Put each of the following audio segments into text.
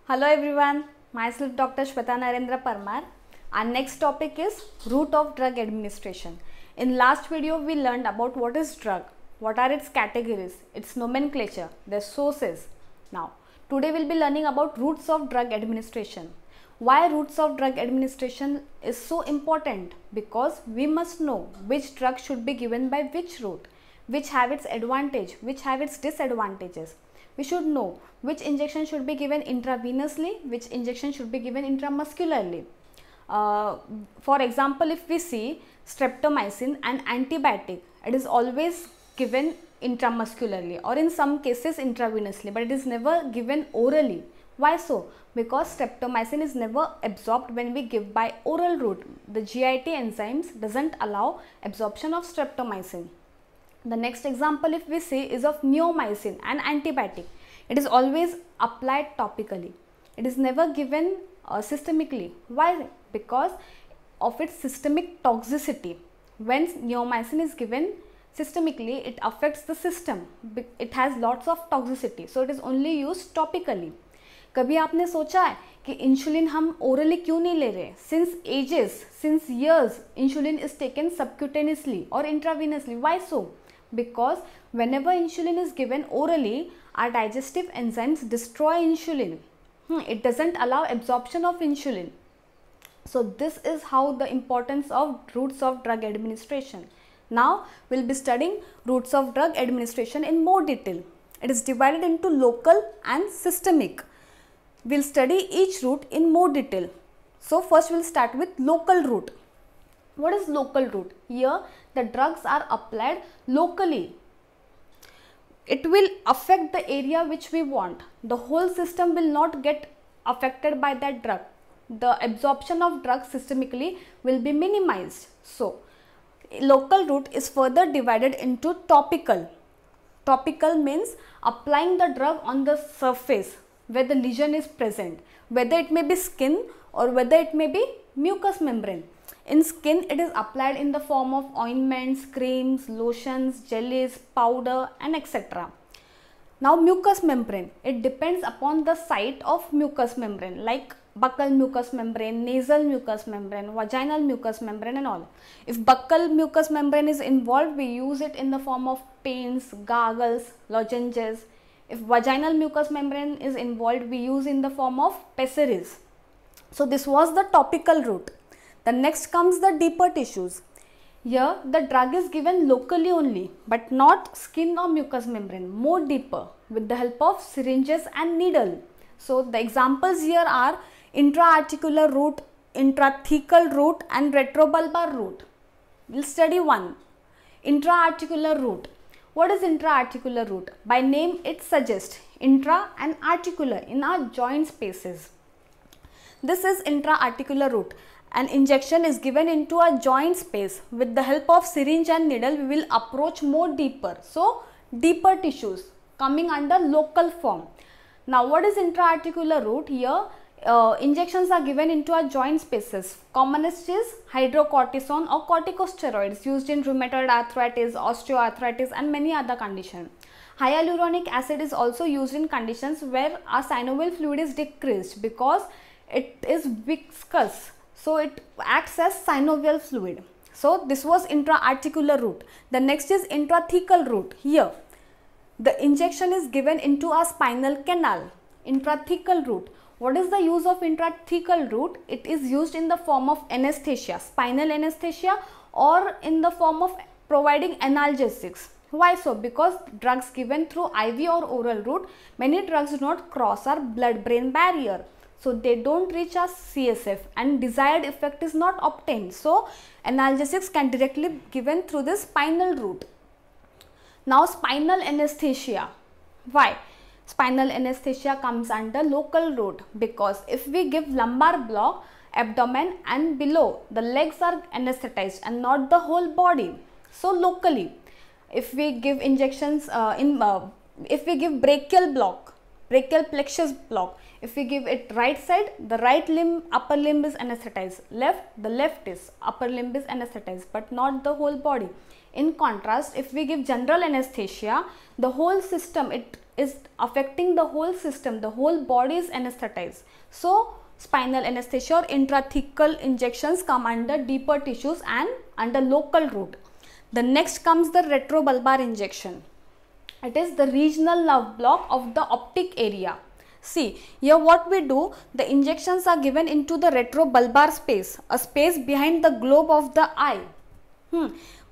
Hello everyone, myself Dr. Shweta Narendra Parmar. Our next topic is route of drug administration. In last video we learned about what is drug, what are its categories, its nomenclature, their sources. Now today we'll be learning about routes of drug administration. Why routes of drug administration is so important? Because we must know which drug should be given by which route, which have its advantage, which have its disadvantages. We should know which injection should be given intravenously, which injection should be given intramuscularly. For example, if we see streptomycin, an antibiotic, it is always given intramuscularly or in some cases intravenously, but it is never given orally. Why so? Because streptomycin is never absorbed when we give by oral route. The GIT enzymes doesn't allow absorption of streptomycin. The next example if we see is of neomycin, an antibiotic. It is always applied topically. It is never given systemically. Why? Because of its systemic toxicity. When neomycin is given systemically, it affects the system. It has lots of toxicity. So it is only used topically. कभी आपने सोचा है कि insulin हम orally क्यों नहीं ले रहे? Since ages, since years, insulin is taken subcutaneously or intravenously. Why so? Because whenever insulin is given orally, our digestive enzymes destroy insulin. It doesn't allow absorption of insulin. So this is how the importance of routes of drug administration. Now we'll be studying routes of drug administration in more detail. It is divided into local and systemic. We'll study each route in more detail. So first we'll start with local route. What is local route? Here the drugs are applied locally. It will affect the area which we want. The whole system will not get affected by that drug. The absorption of drugs systemically will be minimized. So local route is further divided into topical. Topical means applying the drug on the surface where the lesion is present, whether it may be skin or whether it may be mucous membrane. In skin, it is applied in the form of ointments, creams, lotions, jellies, powder and etc. Now mucous membrane, it depends upon the site of mucous membrane like buccal mucous membrane, nasal mucous membrane, vaginal mucous membrane and all. If buccal mucous membrane is involved, we use it in the form of paints, gargles, lozenges. If vaginal mucous membrane is involved, we use in the form of pessaries. So this was the topical route. The next comes the deeper tissues. Here the drug is given locally only, but not skin or mucous membrane, more deeper with the help of syringes and needle. So the examples here are intra-articular route, intrathecal route and retrobulbar route. We'll study one. Intra-articular route. What is intra-articular route? By name it suggests intra and articular in our joint spaces. This is intra-articular route. An injection is given into a joint space. With the help of syringe and needle, we will approach more deeper. So, deeper tissues coming under local form. Now, what is intra-articular route? Here, injections are given into our joint spaces. Commonest is hydrocortisone or corticosteroids used in rheumatoid arthritis, osteoarthritis and many other conditions. Hyaluronic acid is also used in conditions where our synovial fluid is decreased because it is viscous. So it acts as synovial fluid. So this was intra-articular route. The next is intrathecal route. Here the injection is given into a spinal canal. Intrathecal route. What is the use of intrathecal route? It is used in the form of anesthesia, spinal anesthesia, or in the form of providing analgesics. Why so? Because drugs given through IV or oral route, many drugs do not cross our blood-brain barrier. So they don't reach our CSF and desired effect is not obtained. So analgesics can directly be given through the spinal route. Now spinal anesthesia. Why? Spinal anesthesia comes under local route because if we give lumbar block, abdomen and below, the legs are anesthetized and not the whole body. So locally, if we give injections if we give brachial block, brachial plexus block, if we give it right side, the right limb, upper limb is anesthetized. Left, the left is, upper limb is anesthetized, but not the whole body. In contrast, if we give general anesthesia, the whole system, it is affecting the whole system, the whole body is anesthetized. So spinal anesthesia or intrathecal injections come under deeper tissues and under local root. The next comes the retrobulbar injection. It is the regional nerve block of the optic area. See, here what we do, the injections are given into the retrobulbar space, a space behind the globe of the eye.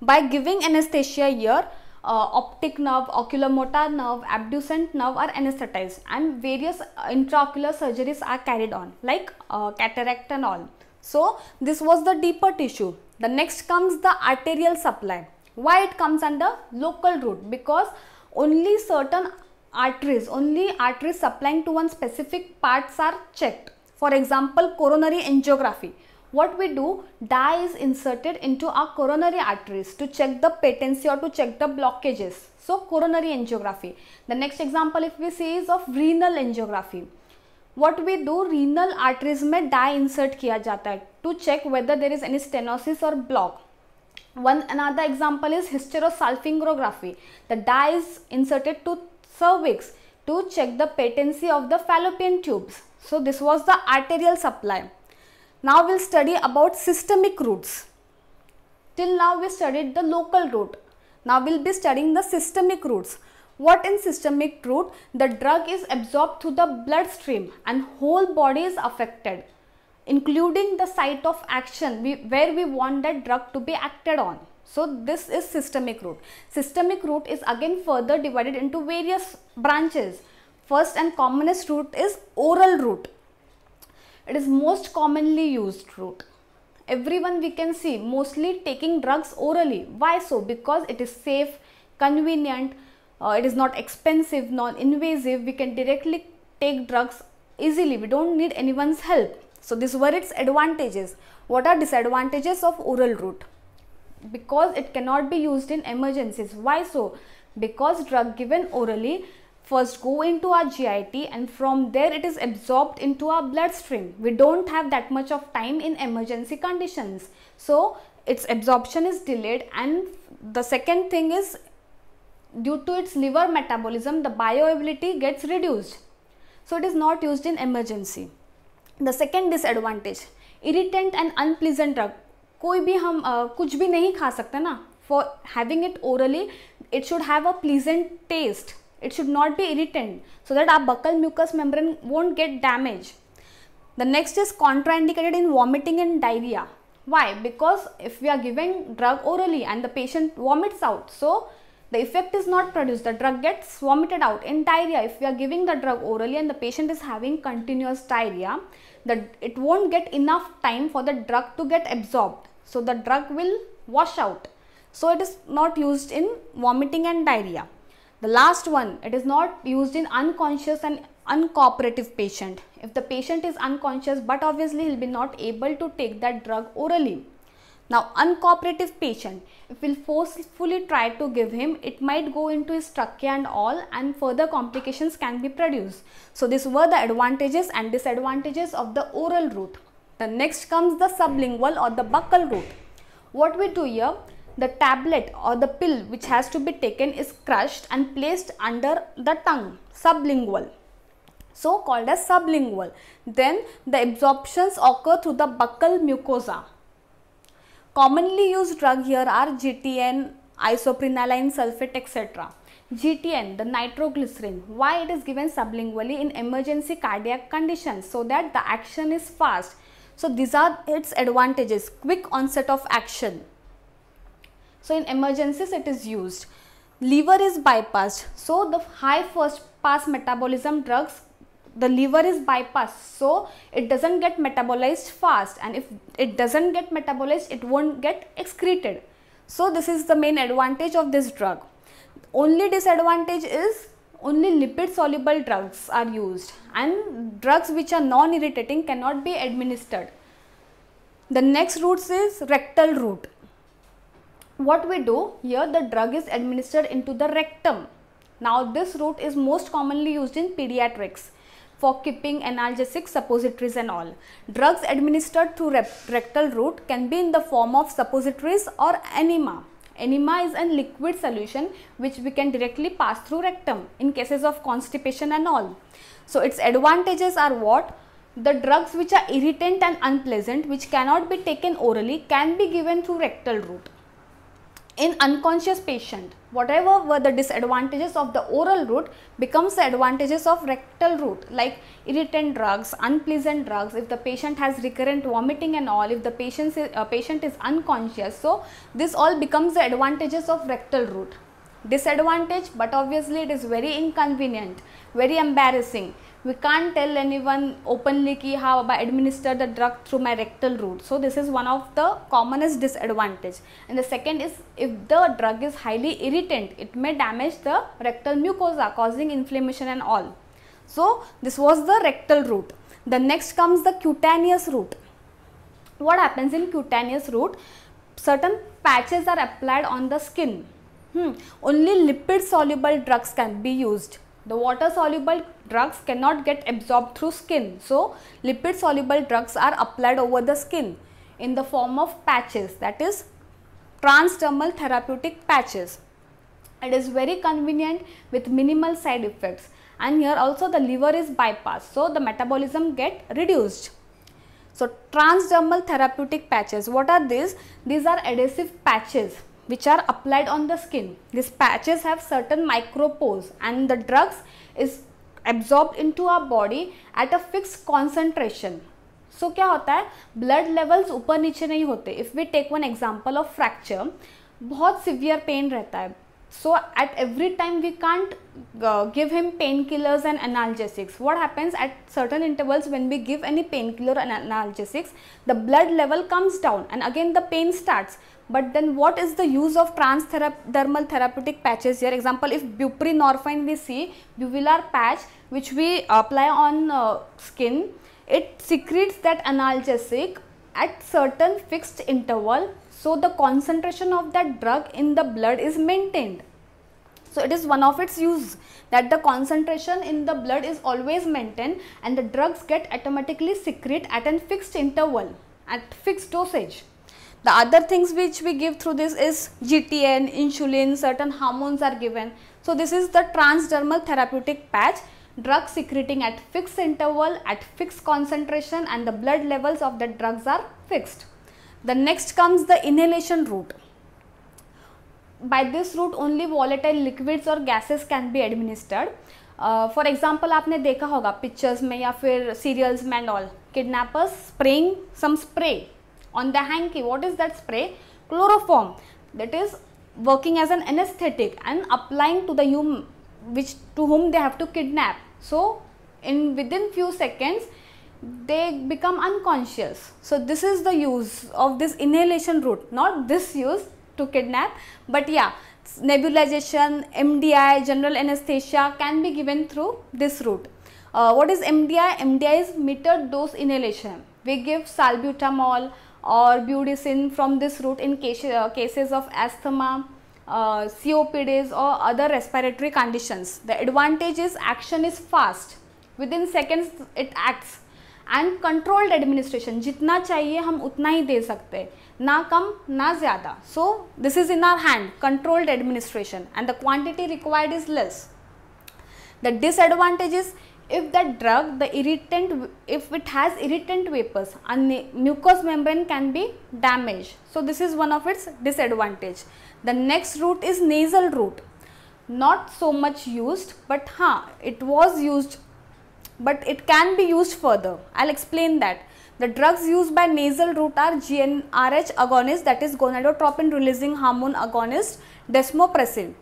By giving anesthesia here, optic nerve, oculomotor nerve, abducent nerve are anesthetized, and various intraocular surgeries are carried on, like cataract and all. So this was the deeper tissue. The next comes the arterial supply. Why it comes under local root? Because only certain arteries, supplying to one specific parts are checked. For example, coronary angiography. What we do, dye is inserted into our coronary arteries to check the patency or to check the blockages. So coronary angiography. The next example if we see is of renal angiography. What we do, renal arteries में dye insert किया जाता है to check whether there is any stenosis or block. Another example is hysterosalpingography. The dye is inserted to cervix to check the patency of the fallopian tubes. So this was the arterial supply. Now we'll study about systemic routes. Till now we studied the local route. Now we'll be studying the systemic routes. What in systemic route? The drug is absorbed through the bloodstream and whole body is affected, including the site of action where we want that drug to be acted on. So this is systemic route. Systemic route is again further divided into various branches. First and commonest route is oral route. It is most commonly used route. Everyone we can see mostly taking drugs orally. Why so? Because it is safe, convenient, it is not expensive, non-invasive. We can directly take drugs easily. We don't need anyone's help. So these were its advantages. What are disadvantages of oral route? Because it cannot be used in emergencies. Why so? Because drug given orally first go into our GIT and from there it is absorbed into our bloodstream. We don't have that much of time in emergency conditions. So its absorption is delayed, and the second thing is due to its liver metabolism the bioavailability gets reduced. So it is not used in emergency. The second disadvantage, irritant and unpleasant drug. कोई भी हम कुछ भी नहीं खा सकते ना. For having it orally, it should have a pleasant taste. It should not be irritant, so that our buccal mucous membrane won't get damaged. The next is contraindicated in vomiting and diarrhea. Why? Because if we are giving drug orally and the patient vomits out, so the effect is not produced, the drug gets vomited out. In diarrhea, if we are giving the drug orally and the patient is having continuous diarrhea, it won't get enough time for the drug to get absorbed. So the drug will wash out. So it is not used in vomiting and diarrhea. The last one, it is not used in unconscious and uncooperative patient. If the patient is unconscious, but obviously he will be not able to take that drug orally. Now uncooperative patient, if we will forcefully try to give him, it might go into his trachea and all, and further complications can be produced. So these were the advantages and disadvantages of the oral route. The next comes the sublingual or the buccal route. What we do here, the tablet or the pill which has to be taken is crushed and placed under the tongue, sublingual. So called as sublingual. Then the absorptions occur through the buccal mucosa. Commonly used drug here are GTN, isoprenaline sulfate, etc. GTN, the nitroglycerin. Why it is given sublingually? In emergency cardiac conditions, so that the action is fast. So these are its advantages. Quick onset of action. So in emergencies it is used. Liver is bypassed. So the high first pass metabolism drugs, the liver is bypassed, so it doesn't get metabolized fast, and if it doesn't get metabolized, it won't get excreted. So this is the main advantage of this drug. Only disadvantage is only lipid soluble drugs are used, and drugs which are non-irritating cannot be administered. The next route is rectal route. What we do here, the drug is administered into the rectum. Now this route is most commonly used in pediatrics for keeping analgesic suppositories and all. Drugs administered through rectal route can be in the form of suppositories or enema. Enema is a liquid solution which we can directly pass through rectum in cases of constipation and all. So its advantages are what? The drugs which are irritant and unpleasant, which cannot be taken orally, can be given through rectal route. In unconscious patient, whatever were the disadvantages of the oral route becomes the advantages of rectal route, like irritant drugs, unpleasant drugs, if the patient has recurrent vomiting and all, if the patient is unconscious. So this all becomes the advantages of rectal route. Disadvantage, but obviously it is very inconvenient, very embarrassing. We can't tell anyone openly ki how I administer the drug through my rectal route. So this is one of the commonest disadvantage. And the second is, if the drug is highly irritant, it may damage the rectal mucosa, causing inflammation and all. So this was the rectal route. The next comes the cutaneous route. What happens in cutaneous route? Certain patches are applied on the skin. Only lipid soluble drugs can be used. The water soluble drugs cannot get absorbed through skin. So lipid soluble drugs are applied over the skin in the form of patches, that is transdermal therapeutic patches. It is very convenient with minimal side effects, and here also the liver is bypassed, so the metabolism get reduced. So transdermal therapeutic patches, what are these? These are adhesive patches which are applied on the skin. These patches have certain micropores and the drugs is absorbed into our body at a fixed concentration. So क्या होता है, blood levels ऊपर नीचे नहीं होते. If we take one example of fracture, बहुत severe pain रहता है. So at every time we can't give him painkillers and analgesics. What happens at certain intervals when we give any painkiller and analgesics, the blood level comes down and again the pain starts. But then what is the use of transdermal therapeutic patches here? Example, if buprenorphine we see, buvillar patch which we apply on skin, it secretes that analgesic at certain fixed interval. So the concentration of that drug in the blood is maintained. So it is one of its use that the concentration in the blood is always maintained and the drugs get automatically secrete at a fixed interval, at fixed dosage. The other things which we give through this is GTN, insulin, certain hormones are given. So this is the transdermal therapeutic patch, drug secreting at fixed interval, at fixed concentration, and the blood levels of the drugs are fixed. The next comes the inhalation route. By this route only volatile liquids or gases can be administered. For example, आपने देखा होगा pictures में या फिर serials में and all, kidnappers spraying some spray on the hanky. What is that spray? Chloroform. That is working as an anesthetic and applying to the to whom they have to kidnap. So within few seconds they become unconscious. So this is the use of this inhalation route, not this use to kidnap, but yeah, nebulization, MDI, general anesthesia can be given through this route. What is MDI? MDI is metered dose inhalation. We give salbutamol or budesonide from this route in cases of asthma, COPDs or other respiratory conditions. The advantage is action is fast, within seconds it acts, and controlled administration. जितना चाहिए हम उतना ही दे सकते हैं, ना कम ना ज़्यादा. So this is in our hand, controlled administration, and the quantity required is less. The disadvantage is if that drug, the irritant, if it has irritant vapors, and mucous membrane can be damaged. So this is one of its disadvantage. The next route is nasal route. Not so much used, but it was used, but it can be used further. I'll explain that. The drugs used by nasal route are GnRH agonist, that is gonadotropin releasing hormone agonist, desmopressin.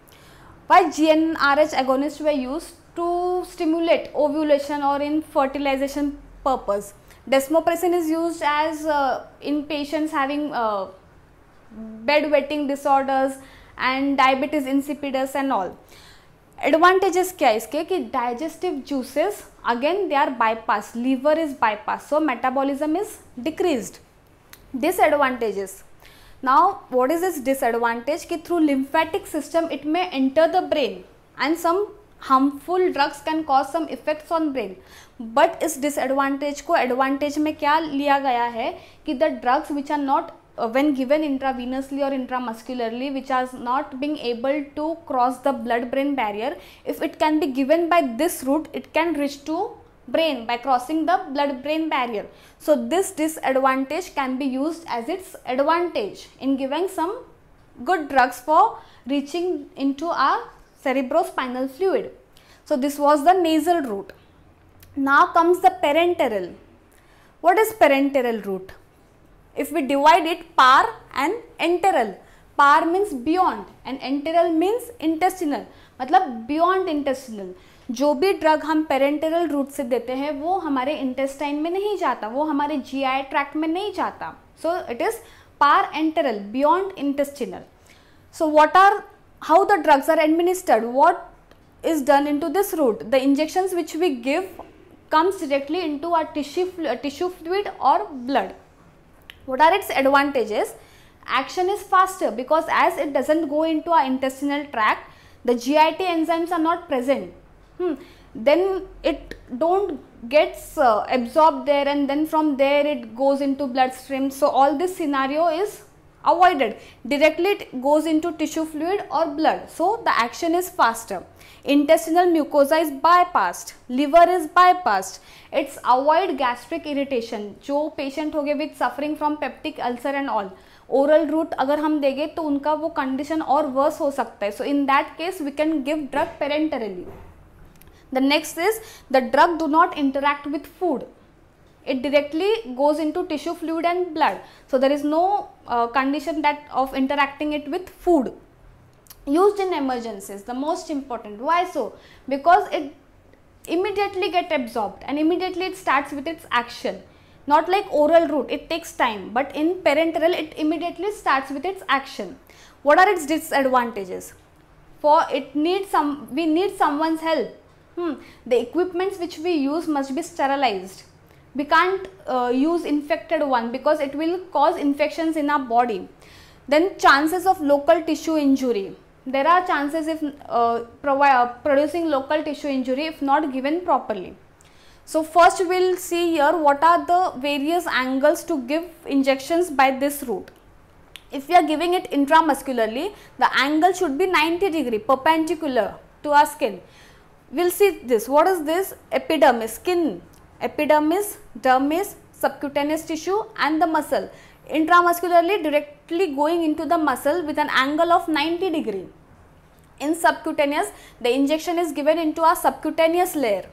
Why GnRH agonists were used? To stimulate ovulation or in fertilization purpose. Desmopressin is used as in patients having bedwetting disorders and diabetes insipidus and all. Advantages क्या है इसके कि digestive juices again they are bypassed, liver is bypassed, so metabolism is decreased. Disadvantages. Now what is this disadvantage? कि through lymphatic system it may enter the brain and some harmful drugs can cause some effects on brain. But इस disadvantage को advantage में क्या लिया गया है कि the drugs which are not when given intravenously or intramuscularly, which are not being able to cross the blood brain barrier, if it can be given by this route, it can reach to brain by crossing the blood brain barrier. So this disadvantage can be used as its advantage in giving some good drugs for reaching into our cerebrospinal fluid. So this was the nasal route. Now comes the parenteral. What is parenteral route? If we divide it, par and enteral. Par means beyond and enteral means intestinal, मतलब beyond intestinal. जो भी drug हम parenteral root से देते हैं वो हमारे intestine में नहीं जाता, वो हमारे जीआई ट्रैक्ट में नहीं जाता. So it is parenteral, beyond intestinal. So what are, how the drugs are administered, what is done into this route? The injections which we give comes directly into our tissue fluid or blood. What are its advantages? Action is faster because as it doesn't go into our intestinal tract, the GIT enzymes are not present. Then it don't gets absorbed there, and then from there it goes into bloodstream. So all this scenario is avoided. Directly it goes into tissue fluid or blood. So the action is faster. Intestinal mucosa is bypassed, liver is bypassed. It's avoid gastric irritation. जो patient हो गए with suffering from peptic ulcer and all, oral route अगर हम देंगे तो उनका वो condition और worse हो सकता है. So in that case we can give drug parenterally. The next is the drug do not interact with food. It directly goes into tissue fluid and blood. So there is no condition that of interacting it with food. Used in emergencies, the most important. Why so? Because it immediately get absorbed and immediately it starts with its action. Not like oral route, it takes time, but in parenteral it immediately starts with its action. What are its disadvantages? For it needs we need someone's help. The equipments which we use must be sterilized. We can't use infected one because it will cause infections in our body. Then chances of local tissue injury. There are chances if producing local tissue injury if not given properly. So first we will see here what are the various angles to give injections by this route. If we are giving it intramuscularly, the angle should be 90 degree perpendicular to our skin. We will see this. What is this? Epidermis, skin, epidermis, dermis, subcutaneous tissue and the muscle. Intramuscularly directly going into the muscle with an angle of 90 degree. In subcutaneous, the injection is given into a subcutaneous layer.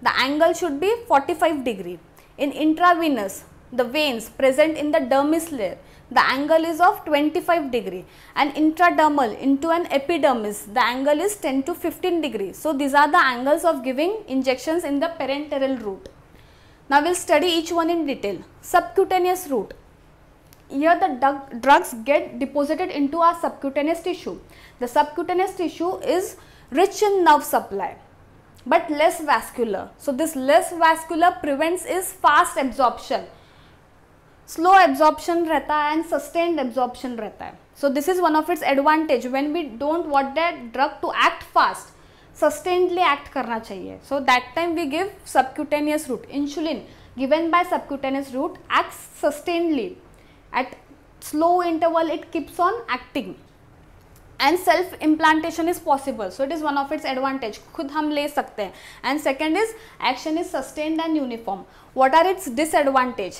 The angle should be 45 degree. In intravenous, the veins present in the dermis layer, the angle is of 25 degree, and intradermal into an epidermis, the angle is 10 to 15 degree. So these are the angles of giving injections in the parenteral route. Now we will study each one in detail. Subcutaneous route. Here the drugs get deposited into our subcutaneous tissue. The subcutaneous tissue is rich in nerve supply but less vascular. So this less vascular prevents is fast absorption. Slow absorption रहता है and sustained absorption रहता है. So this is one of its advantage when we don't want that drug to act fast. Sustainedly act करना चाहिए. So that time we give subcutaneous route. Insulin given by subcutaneous route acts sustainedly. At slow interval it keeps on acting and self implantation is possible. So it is one of its advantage. खुद हम ले सकते हैं. And second is action is sustained and uniform. What are its disadvantage?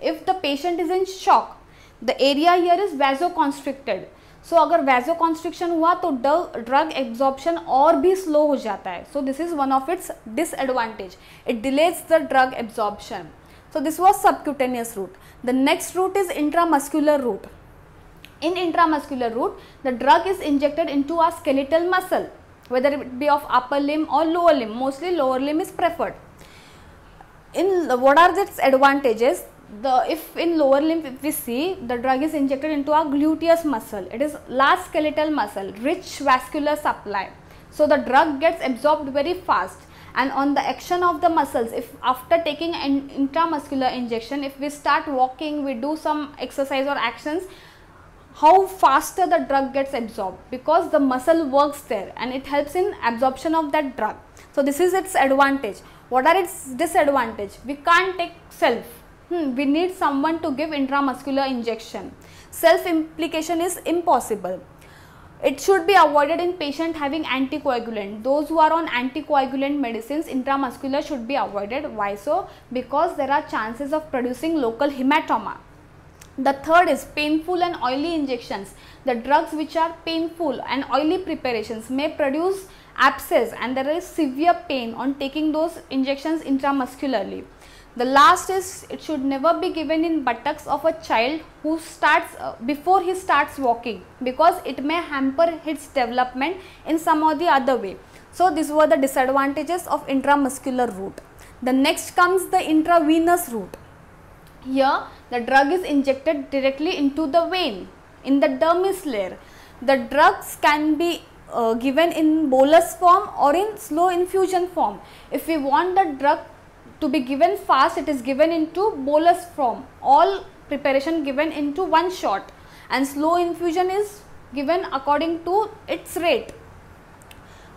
If the patient is in shock, the area here is vasoconstricted. So अगर vasoconstriction हुआ तो drug absorption और भी slow हो जाता है. So this is one of its disadvantage. It delays the drug absorption. So this was subcutaneous route. The next route is intramuscular route. In intramuscular route, the drug is injected into a skeletal muscle, whether it be of upper limb or lower limb. Mostly lower limb is preferred. What are its advantages? If in lower limb, if we see, the drug is injected into a gluteus muscle. It is large skeletal muscle, rich vascular supply. So the drug gets absorbed very fast. And on the action of the muscles, if after taking an intramuscular injection, if we start walking, we do some exercise or actions, how faster the drug gets absorbed, because the muscle works there and it helps in absorption of that drug. So this is its advantage. What are its disadvantage? We can't take self. We need someone to give intramuscular injection. Self-implication is impossible. It should be avoided in patient having anticoagulant. Those who are on anticoagulant medicines, intramuscular should be avoided. Why so? Because there are chances of producing local hematoma. The third is painful and oily injections. The drugs which are painful and oily preparations may produce abscess, and there is severe pain on taking those injections intramuscularly. The last is, it should never be given in buttocks of a child who starts before he starts walking, because it may hamper his development in some or the other way. So these were the disadvantages of intramuscular route. The next comes the intravenous route. Here the drug is injected directly into the vein in the dermis layer. The drugs can be given in bolus form or in slow infusion form. If we want the drug to be given fast, it is given into bolus form, all preparation given into one shot, and slow infusion is given according to its rate.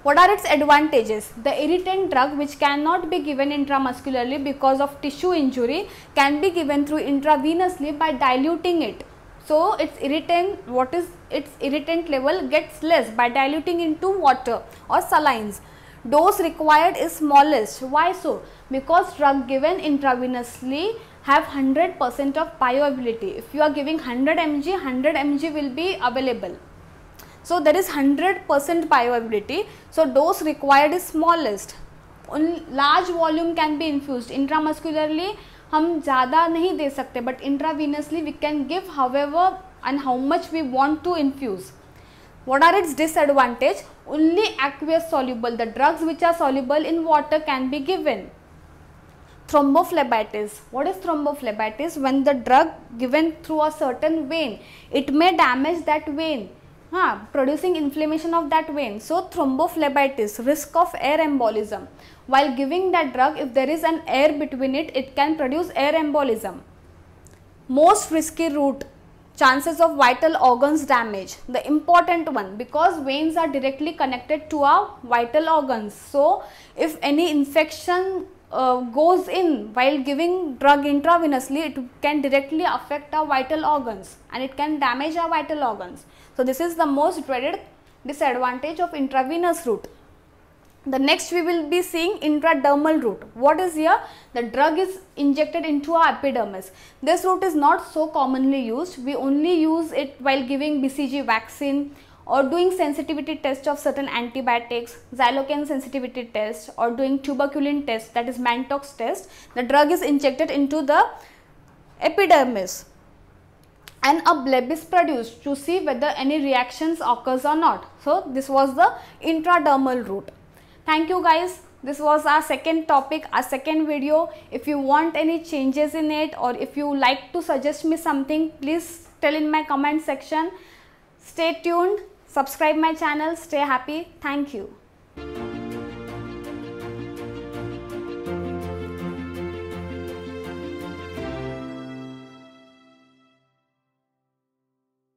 What are its advantages? The irritant drug, which cannot be given intramuscularly because of tissue injury, can be given through intravenously by diluting it. So its irritant, what is its irritant level gets less by diluting into water or salines. Dose required is smallest. Why so? Because drug given intravenously have 100% of bioavailability. If you are giving 100 mg, 100 mg will be available. So there is 100% bioavailability. So dose required is smallest. Large volume can be infused. Intramuscularly हम ज़्यादा नहीं दे सकते, but intravenously we can give however and how much we want to infuse. What are its disadvantage? Only aqueous soluble. The drugs which are soluble in water can be given. Thrombophlebitis. What is thrombophlebitis? When the drug given through a certain vein, it may damage that vein, producing inflammation of that vein. So thrombophlebitis, risk of air embolism. While giving that drug, if there is an air between it, it can produce air embolism. Most risky route, chances of vital organs damage. The important one, because veins are directly connected to our vital organs. So if any infection goes in while giving drug intravenously, it can directly affect our vital organs and it can damage our vital organs. So this is the most dreaded disadvantage of intravenous route. The next we will be seeing intradermal route. What is here? The drug is injected into our epidermis. This route is not so commonly used. We only use it while giving BCG vaccine or doing sensitivity test of certain antibiotics, xylocaine sensitivity test, or doing tuberculin test, that is Mantox test. The drug is injected into the epidermis and a bleb is produced to see whether any reactions occurs or not. So this was the intradermal route. Thank you guys. This was our second topic, our second video. If you want any changes in it, or if you like to suggest me something, please tell in my comment section. Stay tuned, subscribe my channel, stay happy. Thank you.